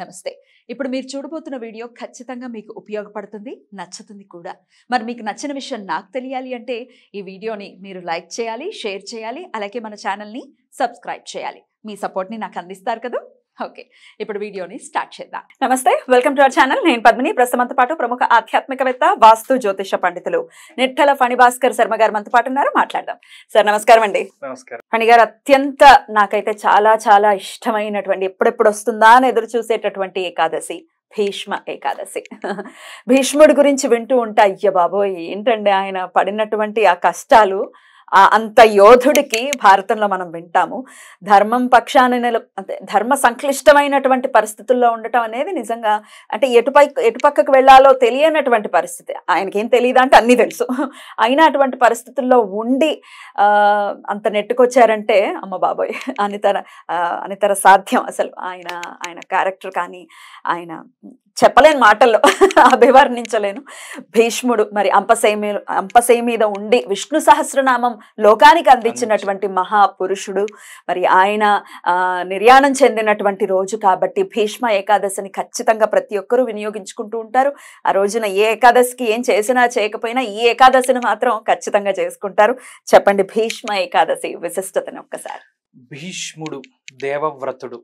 నమస్తే. ఇప్పుడు మీరు చూడబోతున్న వీడియో ఖచ్చితంగా మీకు ఉపయోగపడుతుంది, నచ్చుతుంది కూడా. మరి మీకు నచ్చిన విషయం నాకు తెలియాలి అంటే ఈ వీడియోని మీరు లైక్ చేయాలి, షేర్ చేయాలి, అలాగే మన ఛానల్ని సబ్స్క్రైబ్ చేయాలి. మీ సపోర్ట్ని నాకు అందిస్తారు కదా. ఓకే, ఇప్పుడు వీడియోని స్టార్ట్ చేద్దాం. నమస్తే, వెల్కమ్ టు అవర్ ఛానల్. నేను పద్మిని. ప్రస్తుతంతో పాటు ప్రముఖ ఆధ్యాత్మికవేత్త, వాస్తు జ్యోతిష పండితులు నిట్టల ఫణిభాస్కర్ శర్మ గారు మనతో పాటు ఉన్నారు. మాట్లాడదాం. సార్ నమస్కారం అండి. నమస్కారం. ఫణి గారు, అత్యంత నాకైతే చాలా చాలా ఇష్టమైనటువంటి, ఎప్పుడెప్పుడు వస్తుందా అని ఎదురు చూసేటటువంటి ఏకాదశి భీష్మ ఏకాదశి. భీష్ముడి గురించి వింటూ ఉంటే అయ్య బాబోయ్, ఏంటండి ఆయన పడినటువంటి ఆ కష్టాలు. అంత యోధుడికి భారతంలో మనం వింటాము. ధర్మం పక్షాన ధర్మ సంక్లిష్టమైనటువంటి పరిస్థితుల్లో ఉండటం అనేది నిజంగా అంటే ఎటుపక్కకు వెళ్ళాలో తెలియనటువంటి పరిస్థితి. ఆయనకేం తెలియదు అంటే అన్నీ తెలుసు. అయినా అటువంటి పరిస్థితుల్లో ఉండి అంత నెట్టుకొచ్చారంటే అమ్మ బాబోయ్, అనితర సాధ్యం. అసలు ఆయన క్యారెక్టర్ కానీ ఆయన చెప్పలేని మాటల్లో అభివర్ణించలేను. భీష్ముడు మరి అంపశయ మీద ఉండి విష్ణు సహస్రనామం లోకానికి అందించినటువంటి మహాపురుషుడు. మరి ఆయన నిర్యాణం చెందినటువంటి రోజు కాబట్టి భీష్మ ఏకాదశిని ఖచ్చితంగా ప్రతి ఒక్కరూ వినియోగించుకుంటూ ఉంటారు. ఆ రోజున ఏ ఏకాదశికి ఏం చేసినా చేయకపోయినా ఈ ఏకాదశిని మాత్రం ఖచ్చితంగా చేసుకుంటారు. చెప్పండి భీష్మ ఏకాదశి విశిష్టతని ఒక్కసారి. భీష్ముడు దేవవ్రతుడు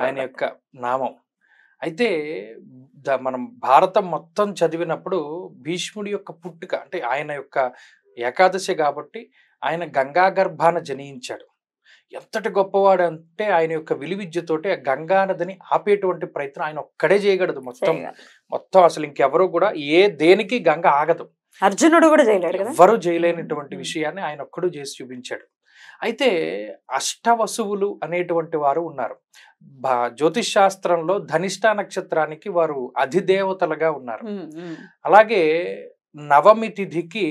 ఆయన యొక్క నామం. అయితే మనం భారతం మొత్తం చదివినప్పుడు భీష్ముడి యొక్క పుట్టుక అంటే ఆయన యొక్క ఏకాదశి కాబట్టి ఆయన గంగా గర్భాన జనించాడు. ఎంతటి గొప్పవాడు అంటే ఆయన యొక్క విలువిద్యతోటి ఆ గంగా నదిని ఆపేటువంటి ప్రయత్నం ఆయన ఒక్కడే చేయగలదు. మొత్తం అసలు ఇంకెవరు కూడా దేనికి గంగ ఆగదు. అర్జునుడు కూడా చేయలేడు కదా, ఎవరు చేయలేనటువంటి విషయాన్ని ఆయన ఒక్కడు చేసి చూపించాడు. అయితే అష్టవసువులు అనేటువంటి వారు ఉన్నారు. జ్యోతిష్ శాస్త్రంలో ధనిష్ట నక్షత్రానికి వారు అధిదేవతలుగా ఉన్నారు. అలాగే నవమి తిథికి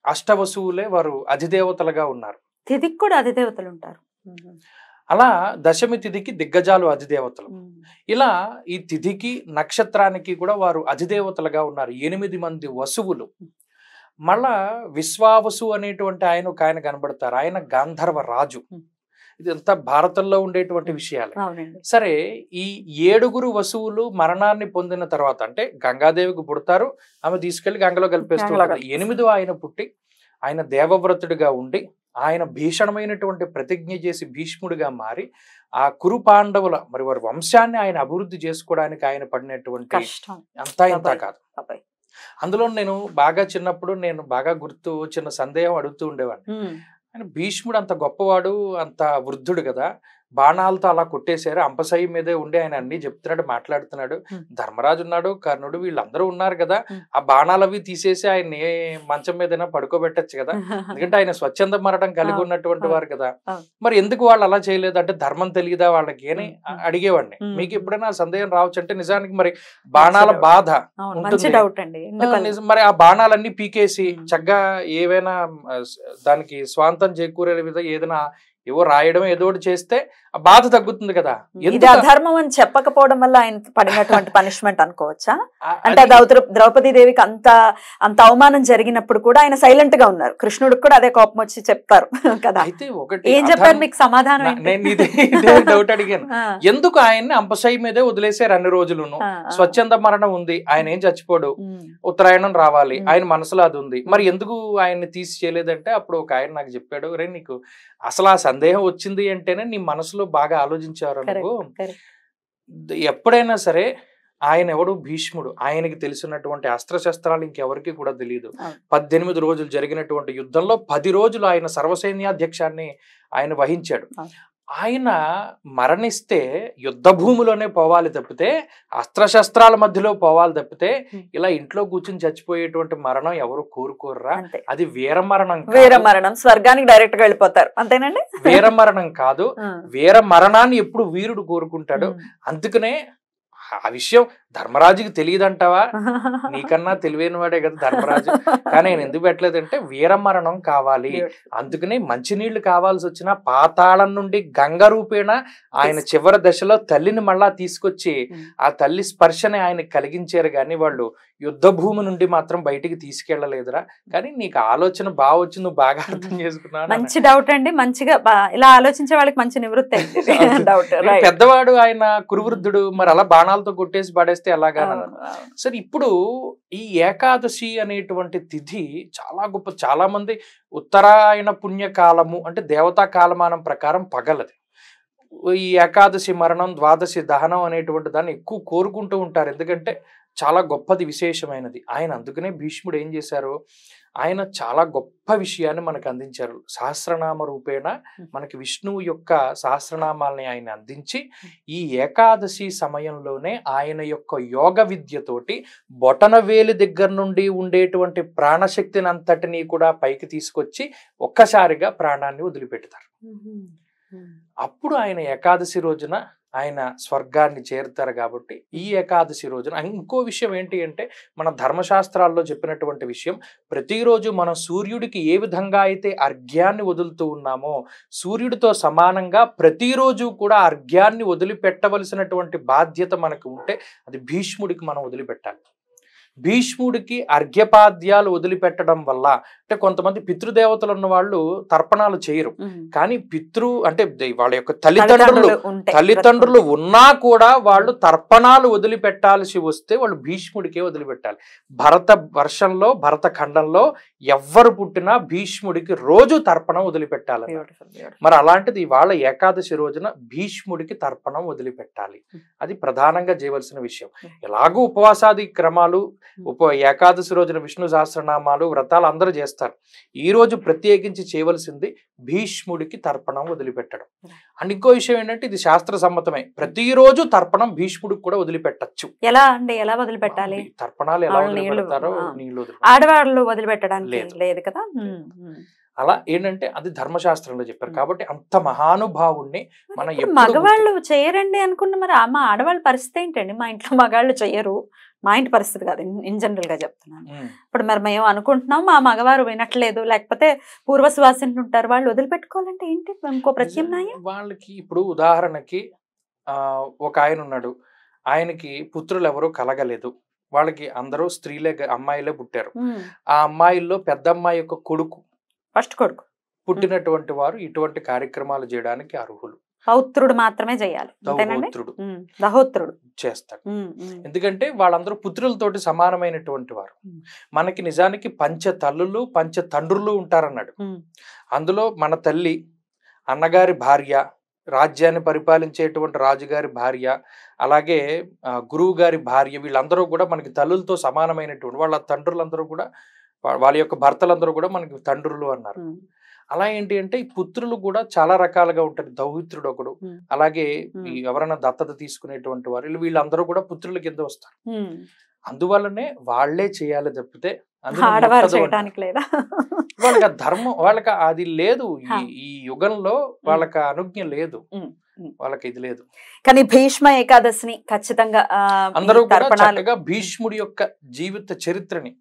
అష్టవసువులే వారు అధిదేవతలుగా ఉన్నారు. తిథికి కూడా అధిదేవతలు ఉంటారు. అలా దశమి తిథికి దిగ్గజాలు అధిదేవతలు. ఇలా ఈ తిథికి నక్షత్రానికి కూడా వారు అధిదేవతలుగా ఉన్నారు. 8 మంది వసువులు. మళ్ళా విశ్వావసు అనేటువంటి ఆయన కనబడతారు. ఆయన గాంధర్వ రాజు. ఇదంతా భారతంలో ఉండేటువంటి విషయాలు. సరే, ఈ 7 వసువులు మరణాన్ని పొందిన తర్వాత అంటే గంగాదేవికి పుడతారు, ఆమె తీసుకెళ్లి గంగలో కలిపేస్తూ ఉంటారు. 8వ ఆయన పుట్టి ఆయన దేవవ్రతుడిగా ఉండి ఆయన భీషణమైనటువంటి ప్రతిజ్ఞ చేసి భీష్ముడిగా మారి ఆ కురు పాండవుల మరి వారి వంశాన్ని ఆయన అభివృద్ధి చేసుకోవడానికి ఆయన పడినటువంటి అంతా ఇంత కాదు. అందులో నేను బాగా చిన్నప్పుడు బాగా చిన్న సందేహం అడుగుతూ ఉండేవాడిని. ఆయన భీష్ముడు అంత గొప్పవాడు, అంత వృద్ధుడు కదా, బాణాలతో అలా కొట్టేశారు. అంపశయ్య మీదే ఉండి ఆయన అన్ని చెప్తున్నాడు, మాట్లాడుతున్నాడు. ధర్మరాజు ఉన్నాడు, కర్ణుడు, వీళ్ళందరూ ఉన్నారు కదా, ఆ బాణాలు అవి తీసేసి ఆయన ఏ మంచం మీదైనా పడుకోబెట్టచ్చు కదా, ఎందుకంటే ఆయన స్వచ్ఛంద మరణం కలిగి ఉన్నటువంటి వారు కదా, మరి ఎందుకు వాళ్ళు అలా చేయలేదు అంటే ధర్మం తెలియదా వాళ్ళకి అని అడిగేవాడిని. మీకు ఎప్పుడైనా సందేహం రావచ్చు అంటే నిజానికి మరి బాణాల బాధ ఉంటుంది. మరి ఆ బాణాలన్నీ పీకేసి చక్కగా ఏవైనా దానికి స్వాంతం చేకూరే విధంగా ఏదైనా ఏవో రాయడం ఏదో ఒకటి చేస్తే ఆ బాధ తగ్గుతుంది కదా. ఇది అధర్మం అని చెప్పకపోవడం వల్ల ఆయన పడినటువంటి పనిష్మెంట్ అనుకోవచ్చా? అంటే ద్రౌపది దేవికి అంత అవమానం జరిగినప్పుడు కూడా ఆయన సైలెంట్ గా ఉన్నారు. కృష్ణుడికి కూడా అదే కోపం వచ్చి చెప్తారు కదా. అయితే ఒకటి ఏం చెప్పారు మీకు సమాధానం? నేను ఇదే డౌట్ అడిగాను. ఎందుకు ఆయన్ని అంపశయ్య మీదే వదిలేసారు అన్ని రోజులును? స్వచ్ఛంద మరణం ఉంది, ఆయన ఏం చచ్చిపోడు, ఉత్తరాయణం రావాలి, ఆయన మనసులో అది ఉంది, మరి ఎందుకు ఆయన్ని తీసి చేయలేదంటే అప్పుడు ఒక ఆయన నాకు చెప్పాడు, రే నీకు అసలు ఆ సందేహం వచ్చింది అంటేనే నీ మనసులో బాగా ఆలోచించారు అనుకో. ఎప్పుడైనా సరే ఆయన ఎవడు భీష్ముడు, ఆయనకి తెలిసినటువంటి అస్త్రశస్త్రాలు ఇంకెవరికి కూడా తెలియదు. 18 రోజులు జరిగినటువంటి యుద్ధంలో 10 రోజులు ఆయన సర్వసైన్యాధ్యక్షాన్ని ఆయన వహించాడు. ఆయన మరణిస్తే యుద్ధ భూమిలోనే పోవాలి తప్పితే అస్త్రశస్త్రాల మధ్యలో పోవాలి తప్పితే ఇలా ఇంట్లో కూర్చుని చచ్చిపోయేటువంటి మరణం ఎవరు కోరుకోర్రా? అది వీర మరణం, స్వర్గానికి డైరెక్ట్ గా వెళ్ళిపోతారు అంతేనండి. వీర మరణం కాదు, వీర మరణాన్ని ఎప్పుడు వీరుడు కోరుకుంటాడు. అందుకనే ఆ విషయం ధర్మరాజుకి తెలియదంటావా? నీకన్నా తెలివైన వాడే కదా ధర్మరాజు. కానీ ఆయన ఎందుకు పెట్టలేదంటే వీరమరణం కావాలి, అందుకనే మంచినీళ్లు కావాల్సి వచ్చిన పాతాళం నుండి గంగ రూపేణ ఆయన చివరి దశలో తల్లిని మళ్ళా తీసుకొచ్చి ఆ తల్లి స్పర్శని ఆయన కలిగించారు, కానీ వాళ్ళు యుద్ధ భూమి నుండి మాత్రం బయటికి తీసుకెళ్లలేదురా. కానీ నీకు ఆలోచన బాగా వచ్చి నువ్వు బాగా అర్థం చేసుకున్నావు. మంచి డౌట్ అండి, మంచిగా ఇలా ఆలోచించే వాళ్ళకి మంచి నివృత్తి. పెద్దవాడు ఆయన కురువృద్ధుడు, మరి అలా బాణాలతో కొట్టేసి పడేస్తే ఎలాగా? సరే, ఇప్పుడు ఈ ఏకాదశి అనేటువంటి తిథి చాలా గొప్ప. చాలా మంది ఉత్తరాయణ పుణ్యకాలము అంటే దేవతా కాలమానం ప్రకారం పగలది. ఈ ఏకాదశి మరణం, ద్వాదశి దహనం అనేటువంటి దాన్ని ఎక్కువ కోరుకుంటూ ఉంటారు, ఎందుకంటే చాలా గొప్పది, విశేషమైనది. ఆయన అందుకనే భీష్ముడు ఏం చేశారు, ఆయన చాలా గొప్ప విషయాన్ని మనకు అందించారు. సహస్రనామ రూపేణ మనకి విష్ణువు యొక్క సహస్రనామాలని ఆయన అందించి ఈ ఏకాదశి సమయంలోనే ఆయన యొక్క యోగ విద్యతోటి బొటనవేలి దగ్గర నుండి ఉండేటువంటి ప్రాణశక్తిని అంతటినీ కూడా పైకి తీసుకొచ్చి ఒక్కసారిగా ప్రాణాన్ని వదిలిపెడతారు. అప్పుడు ఆయన ఏకాదశి రోజున ఆయన స్వర్గాన్ని చేరుతారు. కాబట్టి ఈ ఏకాదశి రోజున ఇంకో విషయం ఏంటి అంటే, మన ధర్మశాస్త్రాల్లో చెప్పినటువంటి విషయం, ప్రతిరోజు మనం సూర్యుడికి ఏ విధంగా అయితే అర్ఘ్యాన్ని వదులుతూ ఉన్నామో, సూర్యుడితో సమానంగా ప్రతిరోజు కూడా అర్ఘ్యాన్ని వదిలిపెట్టవలసినటువంటి బాధ్యత మనకు ఉంటే అది భీష్ముడికి మనం వదిలిపెట్టాలి. భీష్ముడికి అర్ఘ్యపాద్యాలు వదిలిపెట్టడం వల్ల, అంటే కొంతమంది పితృదేవతలు ఉన్న వాళ్ళు తర్పణాలు చేయరు, కానీ అంటే వాళ్ళ యొక్క తల్లిదండ్రులు ఉన్నా కూడా వాళ్ళు తర్పణాలు వదిలిపెట్టాల్సి వస్తే వాళ్ళు భీష్ముడికే వదిలిపెట్టాలి. భరత వర్షంలో, భరత ఖండంలో ఎవ్వరు పుట్టినా భీష్ముడికి రోజు తర్పణం వదిలిపెట్టాలి. మరి అలాంటిది ఇవాళ ఏకాదశి రోజున భీష్ముడికి తర్పణం వదిలిపెట్టాలి. అది ప్రధానంగా చేయవలసిన విషయం. ఎలాగూ ఉపవాసాది క్రమాలు, ఏకాదశి రోజున విష్ణు సహస్రనామాలు, వ్రతాలు అందరూ చేస్తారు. ఈ రోజు ప్రత్యేకించి చేయవలసింది భీష్ముడికి తర్పణం వదిలిపెట్టడం. అండ్ ఇంకో విషయం ఏంటంటే, ఇది శాస్త్ర సమ్మతమే, ప్రతిరోజు తర్పణం భీష్ముడికి కూడా వదిలిపెట్టచ్చు. ఎలా అండి, ఎలా వదిలిపెట్టాలి? తర్పణాలు ఎలా వదిలిపెడతారో, నీళ్ళు ఆడవాళ్ళు వదిలిపెట్టడానికి లేదు కదా. అలా ఏంటంటే అది ధర్మశాస్త్రంలో చెప్పారు. కాబట్టి అంత మహానుభావుణ్ణి మనం మగవాళ్ళు చేయరండి అనుకున్న, మరి మా ఆడవాళ్ళ పరిస్థితి ఏంటండి? మా ఇంట్లో మగాళ్ళు చెయ్యరు, మా ఇంటి పరిస్థితి కాదు, ఇన్ జనరల్ గా చెప్తున్నాను. ఇప్పుడు మరి మేము అనుకుంటున్నాం మా మగవారు వినట్లేదు, లేకపోతే పూర్వసువాసిని ఉంటారు, వాళ్ళు వదిలిపెట్టుకోవాలంటే ఏంటి ఇంకో ప్రత్యామ్నాయం? వాళ్ళకి ఇప్పుడు ఉదాహరణకి ఒక ఆయన ఉన్నాడు, ఆయనకి పుత్రులు ఎవరు కలగలేదు, వాళ్ళకి అందరూ స్త్రీలే, అమ్మాయిలే పుట్టారు. ఆ అమ్మాయిల్లో పెద్ద అమ్మాయి యొక్క కొడుకు, ఫస్ట్ కొడుకు పుట్టినటువంటి వారు ఇటువంటి కార్యక్రమాలు చేయడానికి అర్హులు. పౌత్రుడు మాత్రమే చేయాలి, దహోత్రుడు చేస్తాడు. ఎందుకంటే వాళ్ళందరూ పుత్రులతోటి సమానమైనటువంటి వారు. మనకి నిజానికి పంచ తల్లులు, పంచ తండ్రులు ఉంటారన్నాడు. అందులో మన తల్లి, అన్నగారి భార్య, రాజ్యాన్ని పరిపాలించేటువంటి రాజుగారి భార్య, అలాగే గురువు గారి భార్య, వీళ్ళందరూ కూడా మనకి తల్లులతో సమానమైనటువంటి వాళ్ళ తండ్రులందరూ కూడా, వాళ్ళ యొక్క భర్తలందరూ కూడా మనకి తండ్రులు అన్నారు. అలా ఏంటి అంటే ఈ పుత్రులు కూడా చాలా రకాలుగా ఉంటారు. దౌహిత్రుడు ఒకడు, అలాగే ఎవరైనా దత్తత తీసుకునేటువంటి వారు, వీళ్ళందరూ కూడా పుత్రుల కింద వస్తారు. అందువల్లనే వాళ్లే చేయాలి తప్పితే వాళ్ళకి ధర్మం, వాళ్ళకి అది లేదు. ఈ యుగంలో వాళ్ళకి అనుజ్ఞ లేదు, వాళ్ళకి ఇది లేదు. కానీ భీష్మ ఏకాదశిని ఖచ్చితంగా అందరూ కూడా చక్కగా భీష్ముడి యొక్క జీవిత చరిత్రని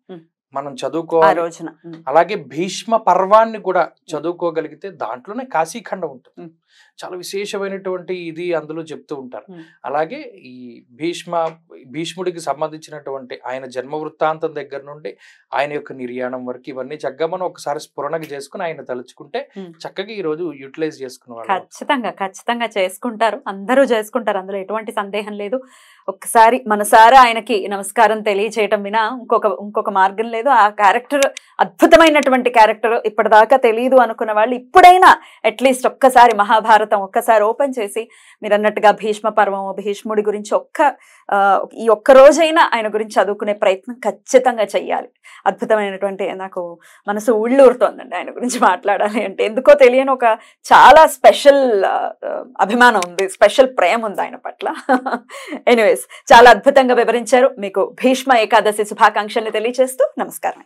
మనం చదువుకోవాలి. అలాగే భీష్మ పర్వాన్ని కూడా చదువుకోగలిగితే దాంట్లోనే కాశీఖండం ఉంటుంది, చాలా విశేషమైనటువంటి ఇది అందులో చెప్తూ ఉంటారు. అలాగే ఈ భీష్ముడికి సంబంధించినటువంటి ఆయన జన్మ వృత్తాంతం దగ్గర నుండి ఆయన యొక్క నిర్యాణం వరకు ఇవన్నీ చక్కగా మనం ఒకసారి స్ఫురణగా చేసుకుని ఆయన తలుచుకుంటే చక్కగా ఈ రోజు యూటిలైజ్ చేసుకునేవాళ్ళు. ఖచ్చితంగా చేసుకుంటారు, అందరూ చేసుకుంటారు, అందులో ఎటువంటి సందేహం లేదు. ఒక్కసారి మనసారా ఆయనకి నమస్కారం తెలియచేయటం వినా ఇంకొక మార్గం లేదు. ఆ క్యారెక్టర్ అద్భుతమైనటువంటి క్యారెక్టర్, ఇప్పటిదాకా తెలియదు అనుకున్న వాళ్ళు ఇప్పుడైనా అట్లీస్ట్ ఒక్కసారి మహాభారతం ఒక్కసారి ఓపెన్ చేసి మీరు అన్నట్టుగా భీష్మ పర్వం, భీష్ముడి గురించి ఈ ఒక్క రోజైనా ఆయన గురించి చదువుకునే ప్రయత్నం ఖచ్చితంగా చెయ్యాలి. అద్భుతమైనటువంటి, నాకు మనసు ఉళ్ళూరుతోందండి ఆయన గురించి మాట్లాడాలి అంటే. ఎందుకో తెలియని ఒక చాలా స్పెషల్ అభిమానం ఉంది, స్పెషల్ ప్రేమ ఉంది ఆయన పట్ల. ఎనీవేస్, చాలా అద్భుతంగా వివరించారు. మీకు భీష్మ ఏకాదశి శుభాకాంక్షల్ని తెలియజేస్తూ నమస్కారం.